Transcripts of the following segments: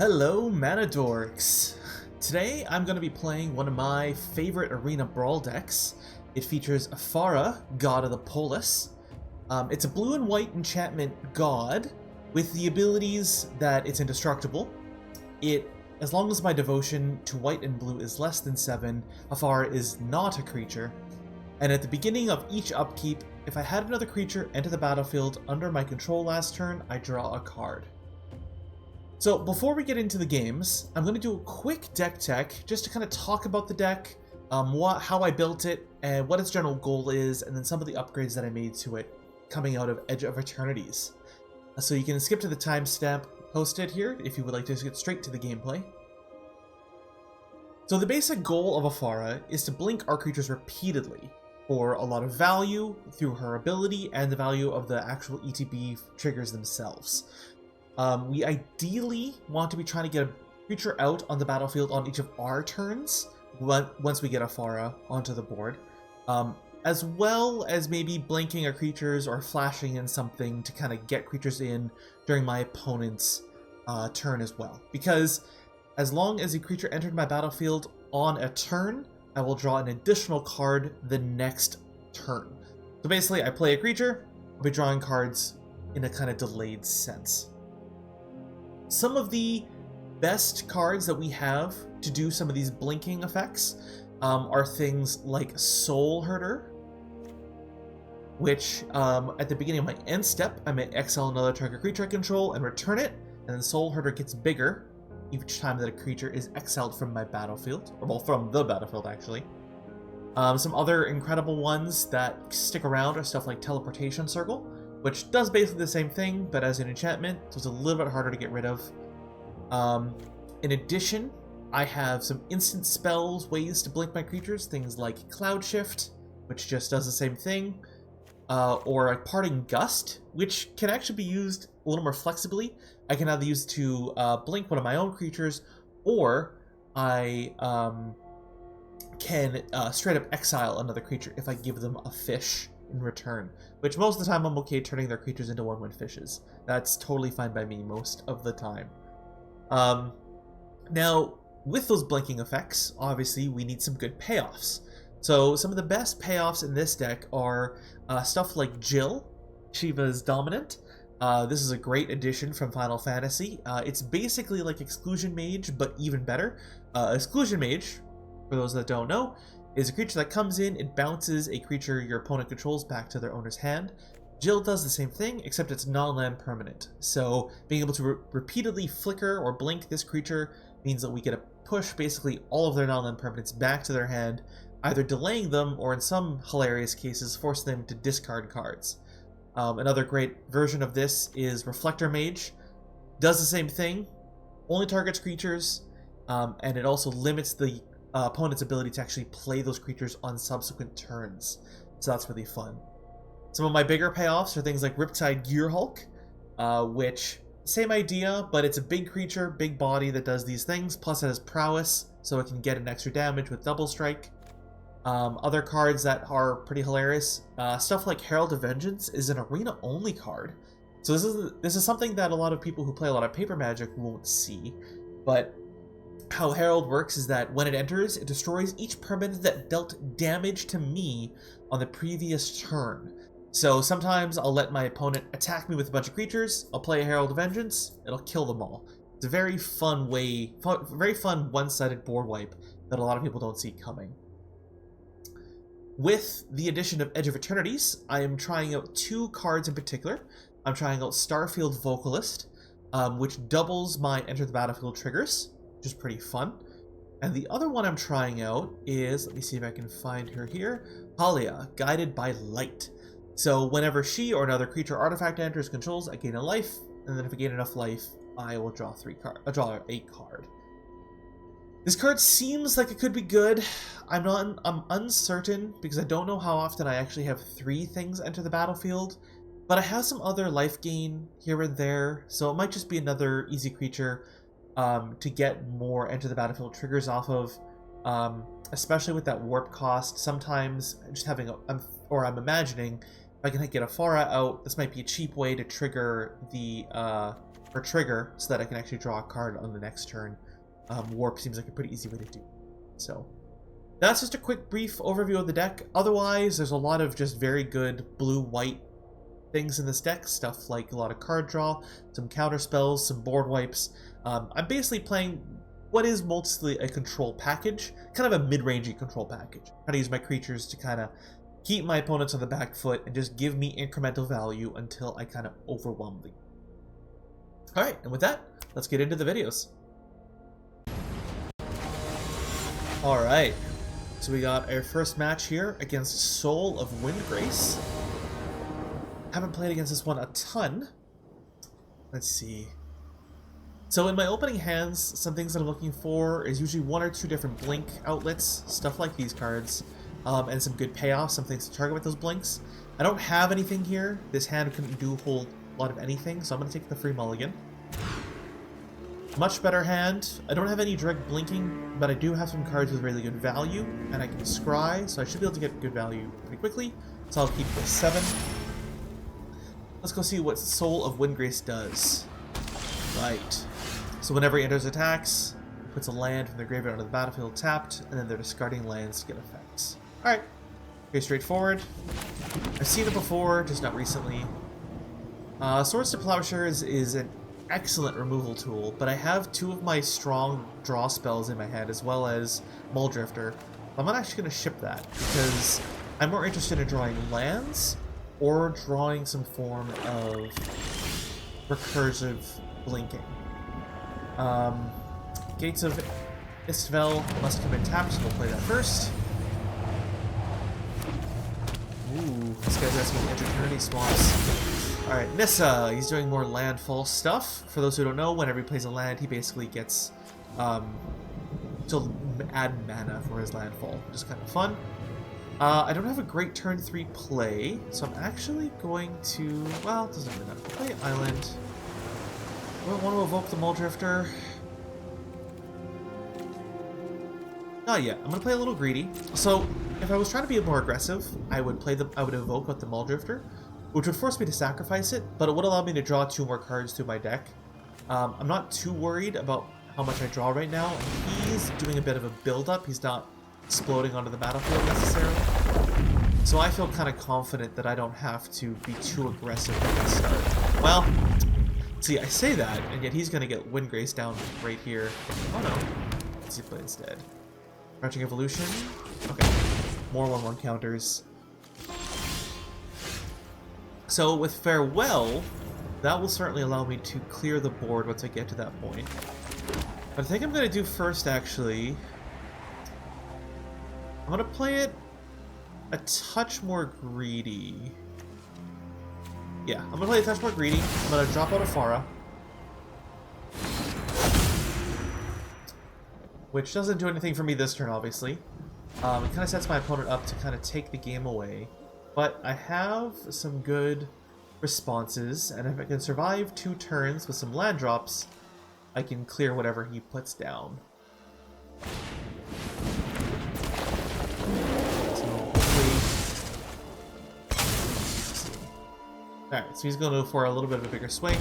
Hello, Manadorks! Today I'm going to be playing one of my favorite arena brawl decks. It features Ephara, God of the Polis. It's a blue and white enchantment god with the abilities that it's indestructible. As long as my devotion to white and blue is less than 7, Ephara is not a creature. And at the beginning of each upkeep, if I had another creature enter the battlefield under my control last turn, I draw a card. So before we get into the games, I'm going to do a quick deck tech just to kind of talk about the deck, how I built it, and what its general goal is, and then some of the upgrades that I made to it coming out of Edge of Eternities. So you can skip to the timestamp posted here if you would like to get straight to the gameplay. So the basic goal of Ephara is to blink our creatures repeatedly for a lot of value through her ability and the value of the actual ETB triggers themselves. We ideally want to be trying to get a creature out on the battlefield on each of our turns once we get Ephara onto the board, as well as maybe blinking our creatures or flashing in something to kind of get creatures in during my opponent's turn as well. Because as long as a creature entered my battlefield on a turn, I will draw an additional card the next turn. So basically, I play a creature, I'll be drawing cards in a kind of delayed sense. Some of the best cards that we have to do some of these blinking effects are things like Soul Herder, which at the beginning of my end step, I may exile another target creature I control and return it, and then Soul Herder gets bigger each time that a creature is exiled from my battlefield, or well, from the battlefield actually. Some other incredible ones that stick around are stuff like Teleportation Circle, which does basically the same thing, but as an enchantment, so it's a little bit harder to get rid of. In addition, I have some instant spells, ways to blink my creatures, things like Cloud Shift, which just does the same thing, or a Parting Gust, which can actually be used a little more flexibly. I can either use to blink one of my own creatures, or I can straight up exile another creature if I give them a fish in return, which most of the time I'm okay turning their creatures into 1/1 fishes. That's totally fine by me most of the time. Now, with those blinking effects, obviously we need some good payoffs. So some of the best payoffs in this deck are stuff like Jill, Shiva's Dominant. This is a great addition from Final Fantasy. It's basically like Exclusion Mage, but even better. Exclusion Mage, for those that don't know, is a creature that comes in, it bounces a creature your opponent controls back to their owner's hand. Jill does the same thing, except it's non-land permanent. So being able to repeatedly flicker or blink this creature means that we get to push basically all of their non-land permanents back to their hand, either delaying them or in some hilarious cases forcing them to discard cards. Another great version of this is Reflector Mage. Does the same thing, only targets creatures, and it also limits the opponent's ability to actually play those creatures on subsequent turns. So that's really fun. Some of my bigger payoffs are things like Riptide Gearhulk, which, same idea, but it's a big creature, big body that does these things, plus it has prowess, so it can get an extra damage with Double Strike. Other cards that are pretty hilarious, stuff like Herald of Vengeance is an arena-only card. So this is something that a lot of people who play a lot of paper Magic won't see, but how Herald works is that when it enters, it destroys each permanent that dealt damage to me on the previous turn. So sometimes I'll let my opponent attack me with a bunch of creatures, I'll play a Herald of Vengeance, it'll kill them all. It's a very fun very fun one-sided board wipe that a lot of people don't see coming. With the addition of Edge of Eternities, I am trying out two cards in particular. I'm trying out Starfield Vocalist, which doubles my Enter the Battlefield triggers, which is pretty fun. And the other one I'm trying out is, let me see if I can find her here, Halia, Guided by Light. So whenever she or another creature artifact enters controls, I gain a life, and then if I gain enough life, I will draw a card. This card seems like it could be good. I'm uncertain because I don't know how often I actually have 3 things enter the battlefield, but I have some other life gain here and there, so it might just be another easy creature to get more enter the battlefield triggers off of, especially with that warp cost. Sometimes just having I'm imagining if I can get Ephara out, this might be a cheap way to trigger the or trigger so that I can actually draw a card on the next turn. Warp seems like a pretty easy way to do it. So that's just a quick brief overview of the deck. Otherwise, there's a lot of just very good blue-white things in this deck. Stuff like a lot of card draw, some counter spells, some board wipes. I'm basically playing what is mostly a control package, kind of a mid-rangey control package. I'm trying to use my creatures to kind of keep my opponents on the back foot and just give me incremental value until I kind of overwhelm them. Alright, and with that, let's get into the videos. Alright, so we got our first match here against Soul of Windgrace. Haven't played against this one a ton. Let's see. So in my opening hands, some things that I'm looking for is usually 1 or 2 different blink outlets, stuff like these cards, and some good payoffs, some things to target with those blinks. I don't have anything here. This hand couldn't do a whole lot of anything, so I'm going to take the free mulligan. Much better hand. I don't have any direct blinking, but I do have some cards with really good value, and I can scry, so I should be able to get good value pretty quickly. So I'll keep this 7. Let's go see what Soul of Windgrace does. Right. So whenever he enters attacks, he puts a land from the graveyard onto the battlefield tapped, and then they're discarding lands to get effects. Alright. Pretty straightforward. I've seen it before, just not recently. Swords to Plowshares is an excellent removal tool, but I have 2 of my strong draw spells in my hand, as well as Muldrifter. I'm not actually going to ship that, because I'm more interested in drawing lands, or drawing some form of recursive blinking. Gates of Istvel must come in tapped, so we'll play that first. Ooh, this guy's asking to enter Eternity Swamps. Alright, Nissa, he's doing more landfall stuff. For those who don't know, whenever he plays a land, he basically gets to add mana for his landfall, which is kind of fun. I don't have a great turn 3 play, so I'm actually going to, well, it doesn't really matter. Play Island. I don't want to evoke the Muldrifter. Not yet. I'm going to play a little greedy. So, if I was trying to be more aggressive, I would evoke with the Muldrifter, which would force me to sacrifice it, but it would allow me to draw 2 more cards through my deck. I'm not too worried about how much I draw right now, and he's doing a bit of a build-up. He's not exploding onto the battlefield necessarily. So I feel kind of confident that I don't have to be too aggressive at the start. Well, see, I say that, and yet he's going to get Windgrace down right here. Oh no. Let's see, play instead. Branching Evolution. Okay. More 1/1 counters. So with Farewell, that will certainly allow me to clear the board once I get to that point. But I think I'm going to do first, actually, I'm going to play it a touch more greedy. Yeah, I'm going to play a touch more greedy. I'm going to drop out Ephara, which doesn't do anything for me this turn, obviously. It kind of sets my opponent up to kind of take the game away. But I have some good responses, and if I can survive 2 turns with some land drops, I can clear whatever he puts down. Alright, so he's going to go for a little bit of a bigger swing.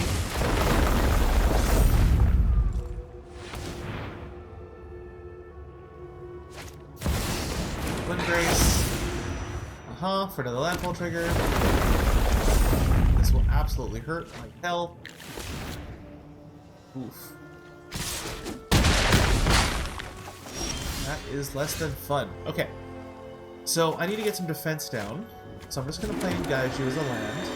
Windgrace. For another landfall trigger. This will absolutely hurt like hell. Oof. That is less than fun. Okay. So I need to get some defense down. So I'm just going to play Gaiju as a land.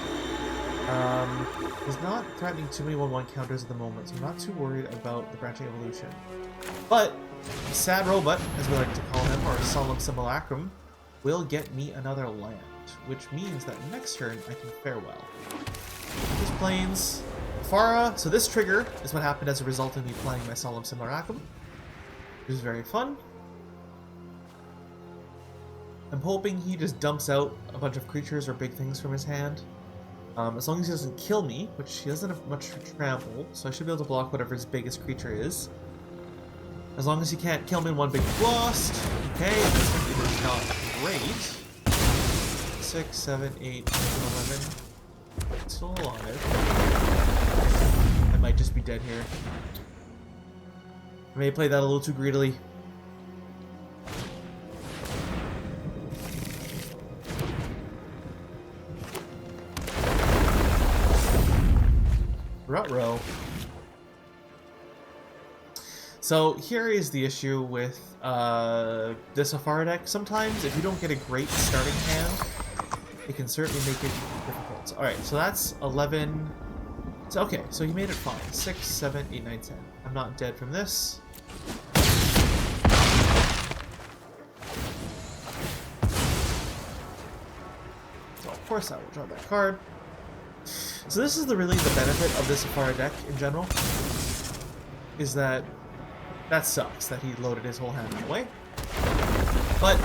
He's not threatening too many 1/1 counters at the moment, so I'm not too worried about the Branching Evolution. But Sad Robot, as we like to call him, or Solemn Simulacrum, will get me another land, which means that next turn I can Farewell. This plains Ephara. So this trigger is what happened as a result of me playing my Solemn Simulacrum, which is very fun. I'm hoping he just dumps out a bunch of creatures or big things from his hand. As long as he doesn't kill me, which he doesn't have much trample, so I should be able to block whatever his biggest creature is. As long as he can't kill me in one big blast. Okay, this is not great. 6, 7, 8, 9, 11. Still alive. I might just dead here. I may have played that a little too greedily. Ruh-roh. So here is the issue with this Ephara deck. Sometimes if you don't get a great starting hand, it can certainly make it difficult. Alright, so that's 11. So, okay, so he made it fine. 6, 7, 8, 9, 10. I'm not dead from this. So of course I will draw that card. So this is really the benefit of this Ephara deck in general, is that sucks that he loaded his whole hand that way. But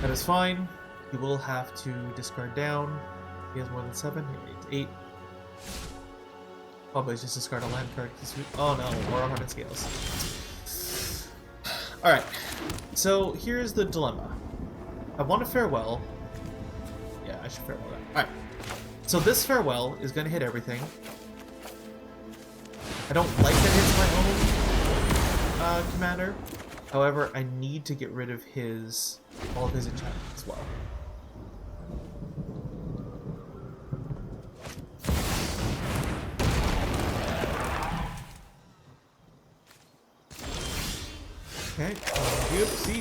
that is fine. He will have to discard down. He has more than 7. He has 8. Probably just discard a land card. Oh no, more Hardened Scales. Alright, so here's the dilemma. I want to farewell. Yeah, I should farewell that. Alright. So this farewell is going to hit everything. I don't like that it hits my own commander. However, I need to get rid of all of his enchantments as well. Okay,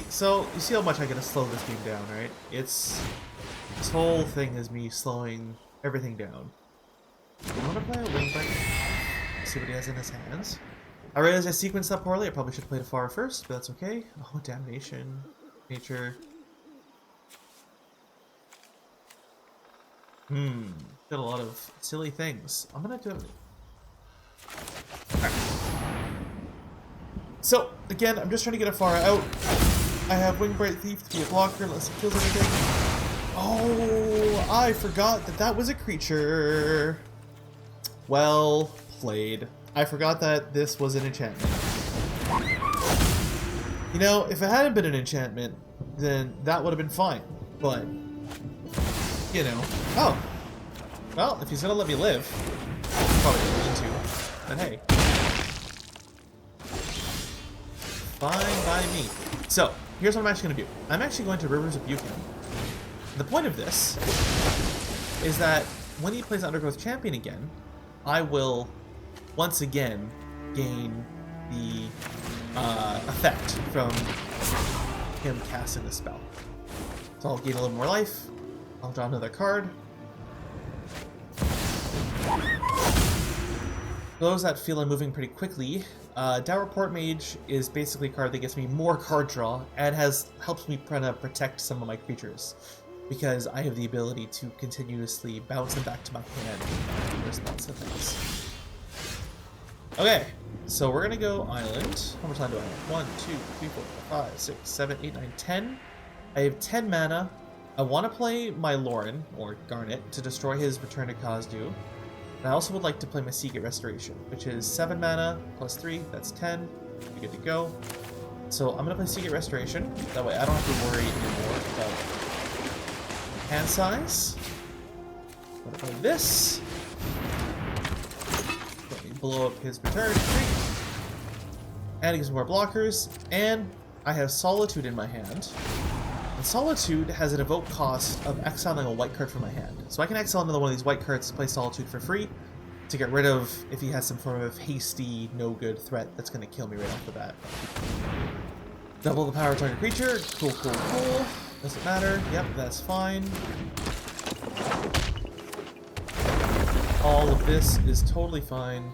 so you see how much I gotta slow this game down, right? This whole thing is me slowing everything down. I want to play a wing break. See what he has in his hands. I realize I sequenced that poorly. I probably should have played Ephara first, but that's okay. Oh, damnation. Nature. Did a lot of silly things. I'm gonna do it. Alright. So, again, I'm just trying to get Ephara out. I have Wingbright Thief to be a blocker unless he kills anything. Oh, I forgot that was a creature. Well played. I forgot that this was an enchantment. You know, if it hadn't been an enchantment, then that would have been fine. But, you know. Oh. Well, if he's gonna let me live, probably didn't mean to. But hey. Fine by me. So, here's what I'm actually gonna do. I'm actually going to Rivers of Buchan. The point of this is that when he plays Undergrowth Champion again, I will once again gain the effect from him casting the spell. So I'll gain a little more life. I'll draw another card. For those that feel I'm moving pretty quickly, Dour Port Mage is basically a card that gets me more card draw and helps me kind of protect some of my creatures, because I have the ability to continuously bounce them back to my hand in response to things. Okay, so we're gonna go island. How much time do I have? 1, 2, 3, 4, 5, 6, 7, 8, 9, 10. I have 10 mana. I want to play my Lauren, or Garnet, to destroy his Return to Khazdu. And I also would like to play my Seagate Restoration, which is 7 mana plus 3, that's 10. You're good to go. So I'm gonna play Seagate Restoration. That way I don't have to worry anymore about hand size. I'm gonna play this. Let me blow up his return. And it gives me more blockers. And I have Solitude in my hand. And Solitude has an evoke cost of exiling a white card from my hand. So I can exile another one of these white cards to play Solitude for free to get rid of if he has some form of hasty, no good threat that's going to kill me right off the bat. Double the power of target creature. Cool, cool, cool. Doesn't matter. Yep, that's fine. All of this is totally fine.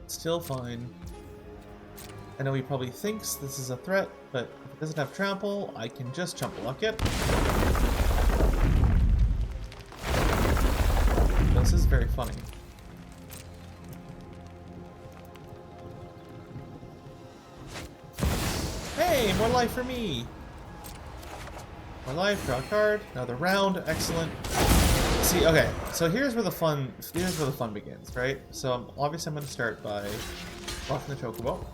Still fine. I know he probably thinks this is a threat, but if it doesn't have trample, I can just chump block it. This is very funny. Hey, more life for me! More life, draw a card, another round, excellent. See, okay, so here's where the fun begins, right? So obviously I'm going to start by blocking the Chocobo.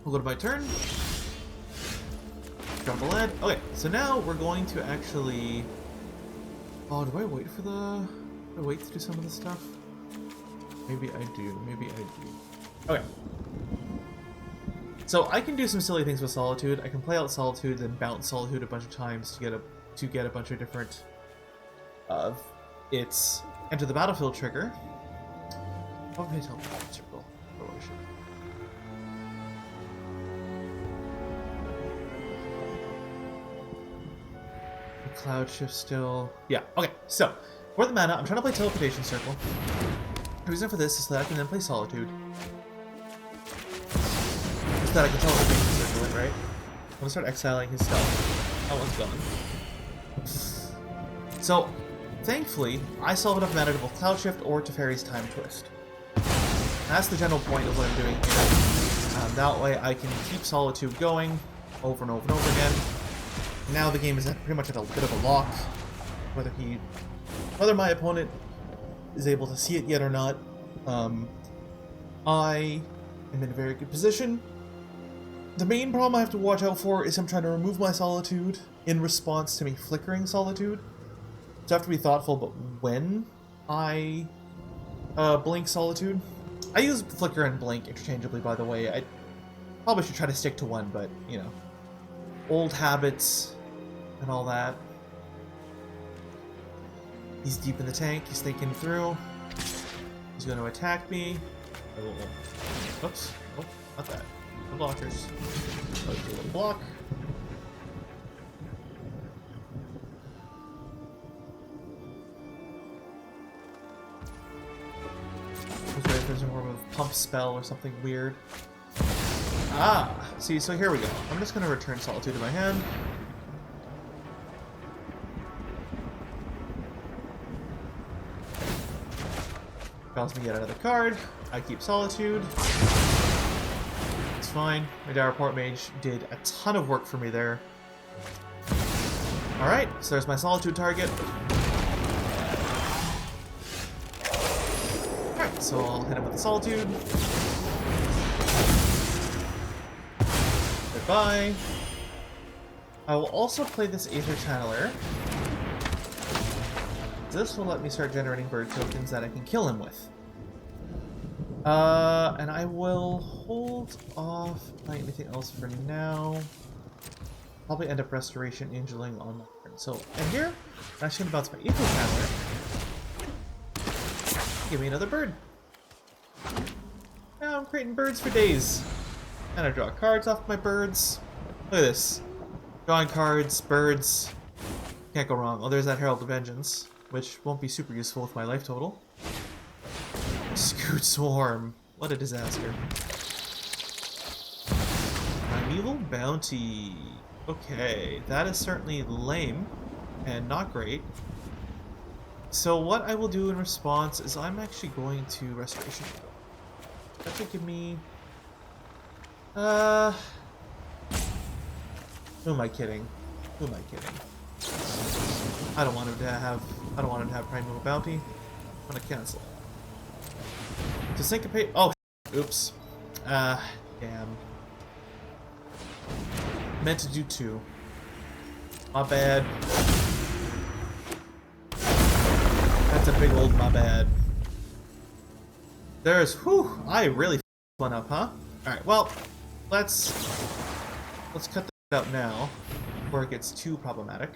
We'll go to my turn. Drop a land. Okay, so now we're going to actually Oh, do I wait for the... Do I wait to do some of this stuff? Maybe I do. Maybe I do. Okay. So I can do some silly things with Solitude. I can play out Solitude, then bounce Solitude a bunch of times to get a bunch of different its enter the battlefield trigger. What can I tell me? Circle. Oh, I should. The cloud shift still. Yeah. Okay. So for the mana, I'm trying to play Teleportation Circle. The reason for this is so that I can then play Solitude. So that I can Teleportation Circle it, right? I'm gonna start exiling his stuff. That one's gone. So, thankfully, I still have enough mana to both Cloud Shift or Teferi's Time Twist. That's the general point of what I'm doing here. That way I can keep Solitude going over and over and over again. Now the game is pretty much at a bit of a lock. Whether my opponent is able to see it yet or not, I am in a very good position. The main problem I have to watch out for is him trying to remove my Solitude in response to me flickering Solitude. So I have to be thoughtful about when I blink Solitude. I use Flicker and Blink interchangeably, by the way. I probably should try to stick to one, but, you know, old habits and all that. He's deep in the tank. He's thinking through. He's going to attack me. Oh, oops. Oh, not that. No blockers. Oh, do a little block. If there's more of a pump spell or something weird. Ah! See, so here we go. I'm just going to return Solitude to my hand. Allows me to get another card. I keep Solitude. It's fine. My Direport Mage did a ton of work for me there. Alright, so there's my Solitude target. Alright, so I'll hit him with the Solitude. Goodbye. I will also play this Aether Channeler. This will let me start generating bird tokens that I can kill him with. And I will hold off playing anything else for now. Probably end up Restoration Angeling on my turn. So, and here, I'm actually going to bounce my Aether Channeler. Give me another bird. Now I'm creating birds for days. And I draw cards off my birds. Look at this. Drawing cards, birds. Can't go wrong. Oh, there's that Herald of Vengeance, which won't be super useful with my life total. Scoot Swarm. What a disaster. Primeval Bounty. Okay, that is certainly lame and not great. So what I will do in response is I'm actually going to Restoration. That should give me... Who am I kidding? Who am I kidding? I don't want him to have Primeval Bounty. I'm gonna cancel. To syncopate. Oh, oops. Damn. Meant to do 2. My bad. That's a big old my bad. There's, whew, I really f***ed one up, huh? Alright, well, let's cut that out now, before it gets too problematic.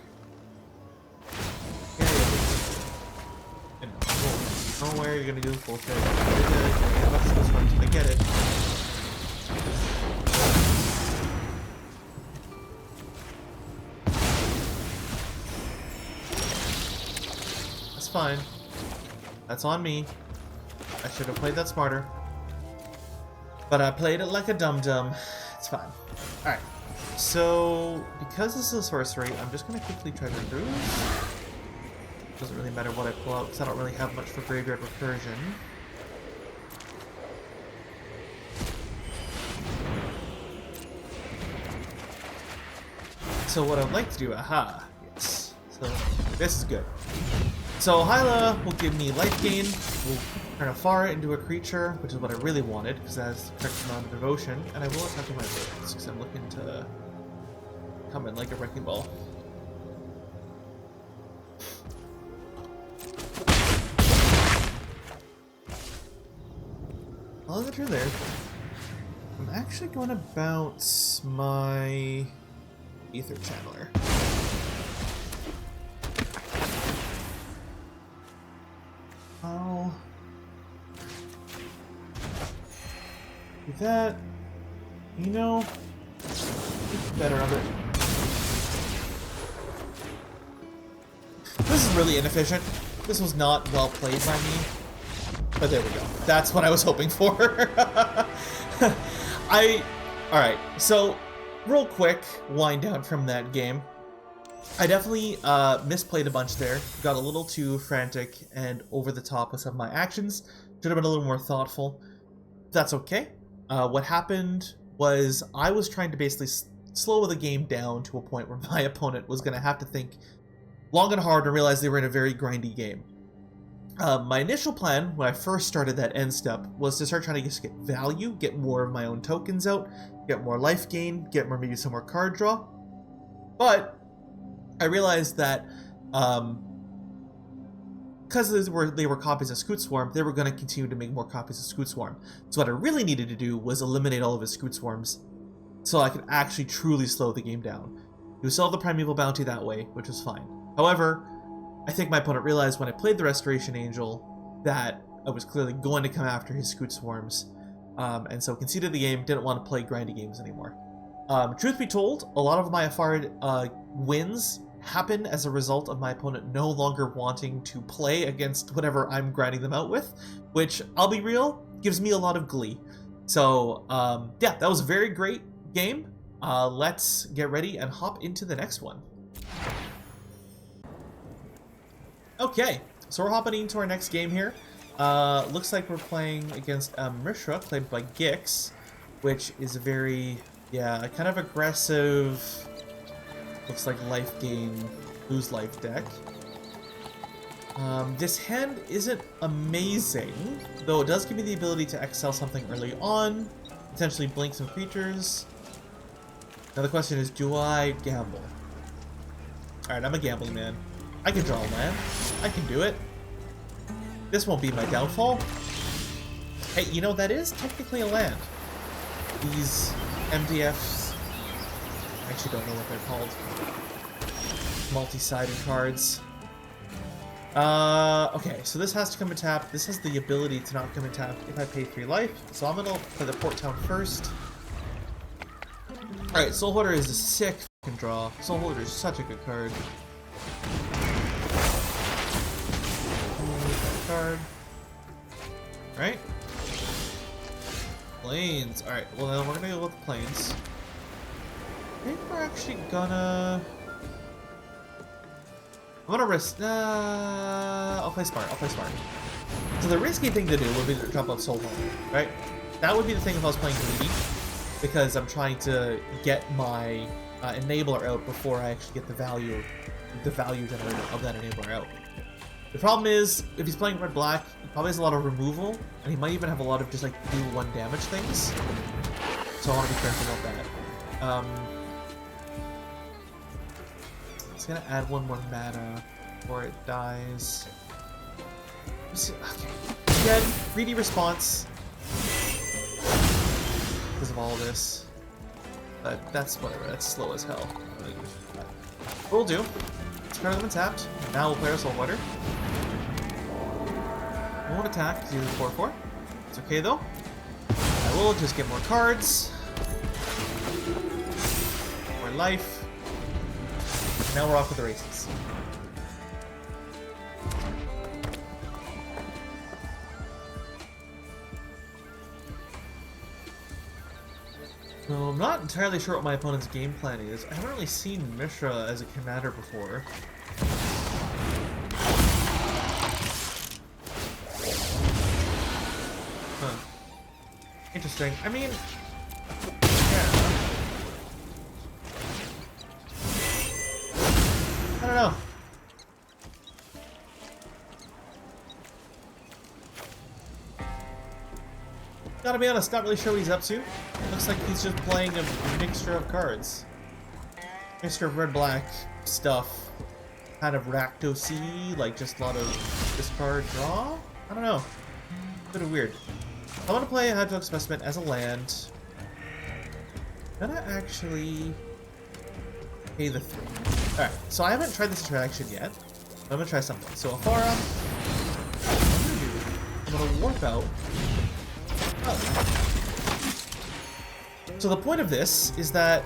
Don't worry, you're gonna do bullshit. I get it. That's fine. That's on me. I should have played that smarter. But I played it like a dum-dum. It's fine. Alright. So, because this is a sorcery, I'm just gonna quickly treasure cruise. Doesn't really matter what I pull out, because I don't really have much for graveyard recursion. So what I'd like to do, aha, yes. So this is good. So Hyla will give me life gain, will turn Ephara into a creature, which is what I really wanted, because that has the correct amount of devotion, and I will attack with my birds, because I'm looking to come in like a wrecking ball. on the turn there, I'm actually going to bounce my Ether Channeler. I'll do that. You know, better of it. This is really inefficient. This was not well played by me. But there we go. That's what I was hoping for. Alright, so real quick wind down from that game. I definitely misplayed a bunch there. Got a little too frantic and over the top with some of my actions. Should have been a little more thoughtful. That's okay. What happened was I was trying to basically slow the game down to a point where my opponent was going to have to think long and hard and realize they were in a very grindy game. My initial plan, when I first started that end step, was to start trying to just get value, get more of my own tokens out, get more life gain, get more, maybe some more card draw. But I realized that because they were copies of Scoot Swarm, they were going to continue to make more copies of Scoot Swarm. So what I really needed to do was eliminate all of his Scoot Swarms so I could actually truly slow the game down. You still have the Primeval Bounty that way, which was fine. However, I think my opponent realized when I played the Restoration Angel that I was clearly going to come after his Scoot Swarms, and so conceded the game, didn't want to play grindy games anymore. Truth be told, a lot of my Ephara wins happen as a result of my opponent no longer wanting to play against whatever I'm grinding them out with, which, I'll be real, gives me a lot of glee. So, yeah, that was a very great game. Let's get ready and hop into the next one. Okay, so we're hopping into our next game here. Looks like we're playing against Mishra, played by Gix, which is a very, yeah, kind of aggressive, looks like life gain, lose life deck. This hand isn't amazing, though it does give me the ability to exile something early on, potentially blink some creatures. Now the question is, do I gamble? Alright, I'm a gambling man. I can draw a land. I can do it. This won't be my downfall. Hey, you know, that is technically a land. These MDFs, I actually don't know what they're called. Multi-sided cards. Okay, so this has to come in tap. This has the ability to not come in tap if I pay 3 life. So I'm gonna play the Port Town first. Alright, Soul Holder is a sick fucking draw. Soul Holder is such a good card. Card. Right? Plains. Alright, well then we're gonna go with the plains. I think we're actually gonna... I'm gonna risk... I'll play smart. I'll play smart. So the risky thing to do would be to drop off Soul Holder, right? That would be the thing if I was playing greedy, because I'm trying to get my enabler out before I actually get the value generator of that enabler out. The problem is, if he's playing red-black, he probably has a lot of removal, and he might even have a lot of just like do 1 damage things. So I want to be careful about that. It's gonna add 1 more mana before it dies. Okay. Again, greedy response because of all this. But that's whatever. That's slow as hell. What we'll do? Discard them tapped. Now we'll play our Soul Holder. Won't attack because he's a 4/4. It's okay though. I will just get more cards. More life. Now we're off with the races. So I'm not entirely sure what my opponent's game plan is. I haven't really seen Mishra as a commander before. Huh. Interesting. I mean, yeah. I don't know. Gotta be honest, not really sure what he's up to. Looks like he's just playing a mixture of cards. Mixture of red-black stuff. Kind of Rakdos-y, like just a lot of discard draw? I don't know. A bit of weird. I'm gonna play a Hydraulic Specimen as a land. I'm gonna actually pay the 3. Alright, so I haven't tried this interaction yet. I'm gonna try something. So Ephara, I'm gonna warp out. Oh. So the point of this is that,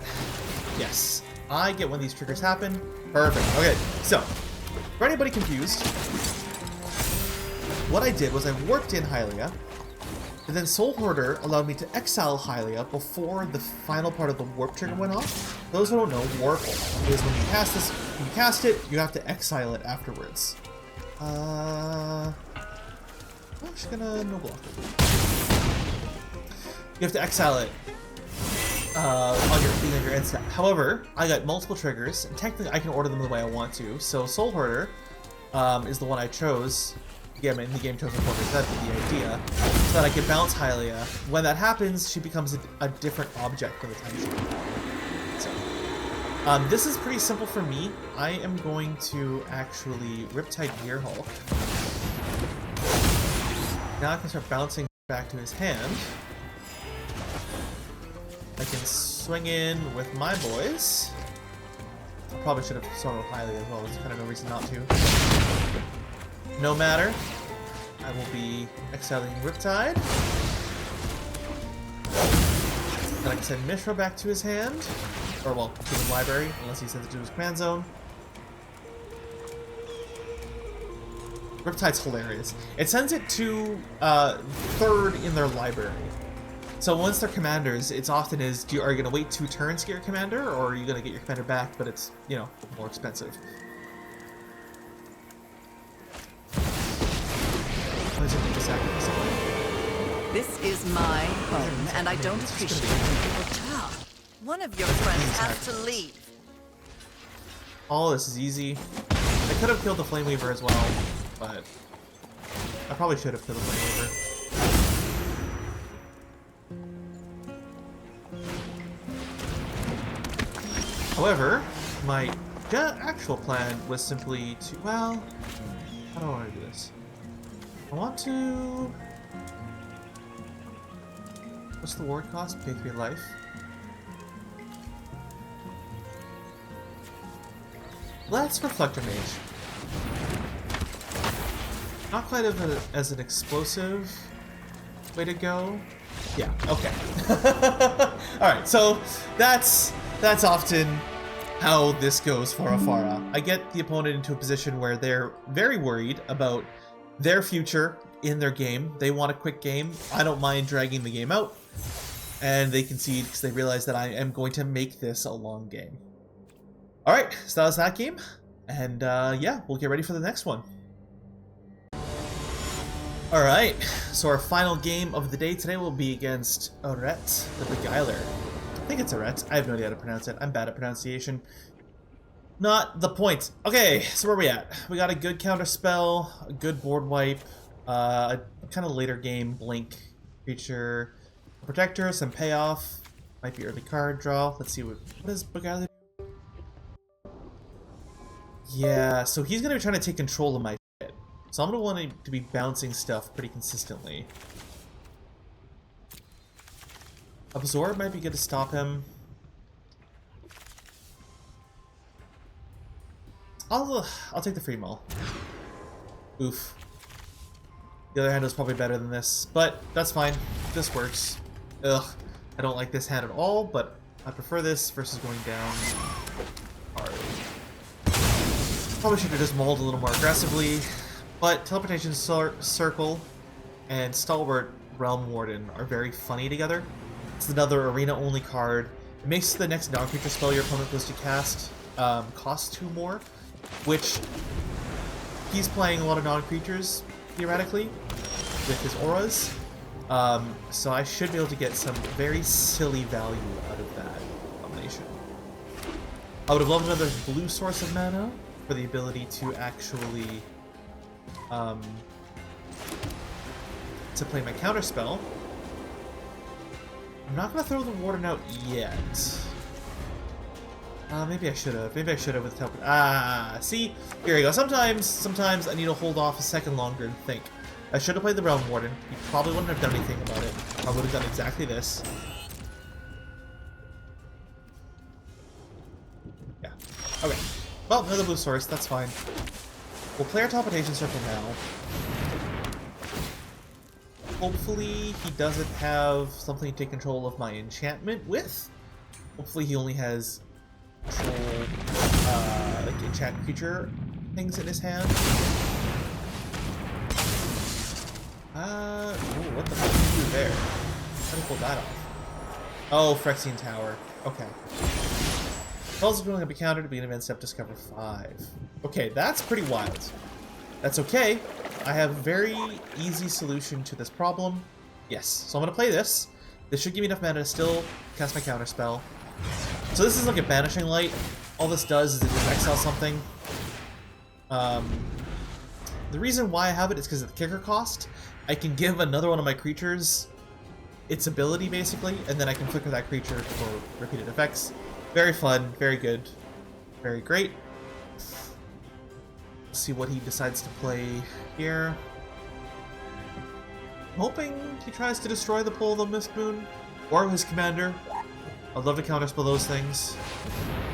yes, I get when these triggers happen. Perfect. Okay, so, for anybody confused, what I did was I warped in Hylia, and then Soul Hoarder allowed me to exile Hylia before the final part of the warp trigger went off. Those who don't know, warp is when you cast this, when you cast it, you have to exile it afterwards. I'm just gonna no block it. You have to exile it on your end step. However, I got multiple triggers, and technically I can order them the way I want to. So Soul Hoarder is the one I chose. Again, in the game chosen for me, that's the idea, so that I can bounce Hylia. When that happens, she becomes a different object for the time she. So, this is pretty simple for me. I am going to actually Riptide Gearhulk. Now I can start bouncing back to his hand. I can swing in with my boys. I probably should have swung with Hylia as well. There's kind of no reason not to. No matter. I will be exiling Riptide. Then I can send Mishra back to his hand. Or, well, to the library, unless he sends it to his command zone. Riptide's hilarious. It sends it to 3rd in their library. So once they're commanders, it's often is, are you going to wait 2 turns to get your commander, or are you going to get your commander back, but it's, you know, more expensive. This is my home, and I don't appreciate when people talk. One of your friends has to leave. All this is easy. I could have killed the Flame Weaver as well, but I probably should have killed the Flame Weaver. However, my actual plan was simply to, well, how do I want to do this? I want to... What's the ward cost? Pay 3 life. Let's Reflector Mage. Not quite as an explosive way to go. Yeah, okay. Alright, so that's often how this goes for Ephara. I get the opponent into a position where they're very worried about their future in their game. They want a quick game. I don't mind dragging the game out. And they concede because they realize that I am going to make this a long game. Alright, so that was that game. And yeah, we'll get ready for the next one. Alright, so our final game of the day today will be against Oret, the Beguiler. I think it's Oret. I have no idea how to pronounce it. I'm bad at pronunciation. Not the point. Okay, so where are we at? We got a good counter spell, a good board wipe, a kind of later game blink creature, a protector, some payoff, might be early card draw. Let's see what is Beguiler do? Yeah, so he's gonna be trying to take control of my shit. So I'm gonna want him to be bouncing stuff pretty consistently. Absorb might be good to stop him. I'll take the free mull. Oof. The other hand is probably better than this, but that's fine. This works. Ugh. I don't like this hand at all, but I prefer this versus going down hard. Probably should have just mauled a little more aggressively, but Teleportation Circle and Stalwart Realm Warden are very funny together. It's another arena-only card. It makes the next non-creature spell your opponent goes to cast cost 2 more, which he's playing a lot of non-creatures, theoretically, with his auras. So I should be able to get some very silly value out of that combination. I would have loved another blue source of mana for the ability to actually to play my counter spell. I'm not going to throw the Warden out yet. Maybe I should have. Maybe I should have with teleport. Ah, see? Here we go. Sometimes I need to hold off a second longer and think. I should have played the Realm Warden. He probably wouldn't have done anything about it. I would have done exactly this. Yeah. Okay. Well, another blue source. That's fine. We'll play our Teleportation Circle now. Hopefully he doesn't have something to take control of my enchantment with. Hopefully he only has control, like enchant creature things in his hand. Ooh, what the fuck did you do there? How do you pull that off? Oh, Phyrexian Tower. Okay. Spells will be countered to be an event step, discover 5. Okay, that's pretty wild. That's okay. I have a very easy solution to this problem. Yes, so I'm going to play this. This should give me enough mana to still cast my counter spell. So this is like a Banishing Light. All this does is it just exiles something. The reason why I have it is because of the kicker cost. I can give another one of my creatures its ability, basically, and then I can flicker that creature for repeated effects. Very fun, very good, very great. Let's see what he decides to play here. I'm hoping he tries to destroy the Pull of the Mistmoon, or his commander. I'd love to counterspell those things.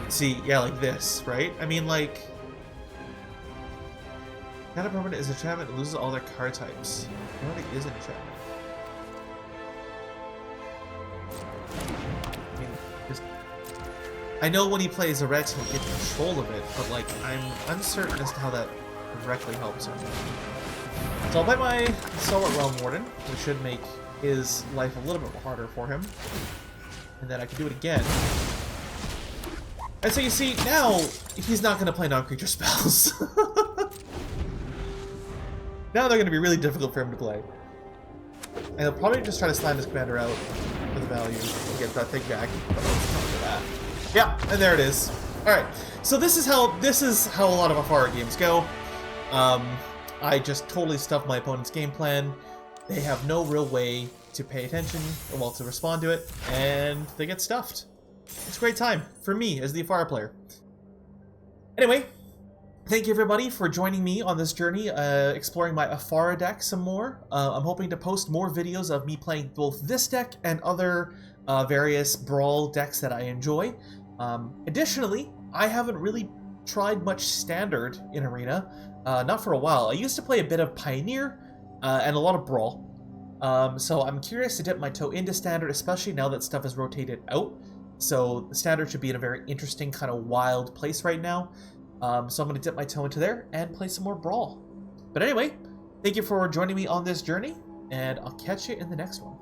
See, yeah, like this, right? I mean, like... Counter permanent is enchantment and loses all their card types. It already is an enchantment. I mean, just... I know when he plays a Rex, he'll get control of it, but like, I'm uncertain as to how that directly helps him. So I'll play my Stalwart Realm Warden, which should make his life a little bit harder for him. And then I can do it again. And so you see, now he's not going to play non-creature spells. Now they're going to be really difficult for him to play. And he'll probably just try to slam his commander out for the value to get that thing back. But let's not do that. Yeah, and there it is. Alright, so this is how a lot of Ephara games go. I just totally stuff my opponent's game plan. They have no real way to pay attention, or well, to respond to it, and they get stuffed. It's a great time for me as the Ephara player. Anyway, thank you everybody for joining me on this journey, exploring my Ephara deck some more. I'm hoping to post more videos of me playing both this deck and other various Brawl decks that I enjoy. Additionally, I haven't really tried much Standard in Arena, not for a while. I used to play a bit of Pioneer and a lot of Brawl. So I'm curious to dip my toe into Standard, especially now that stuff is rotated out. So Standard should be in a very interesting kind of wild place right now. So I'm going to dip my toe into there and play some more Brawl. But anyway, thank you for joining me on this journey, and I'll catch you in the next one.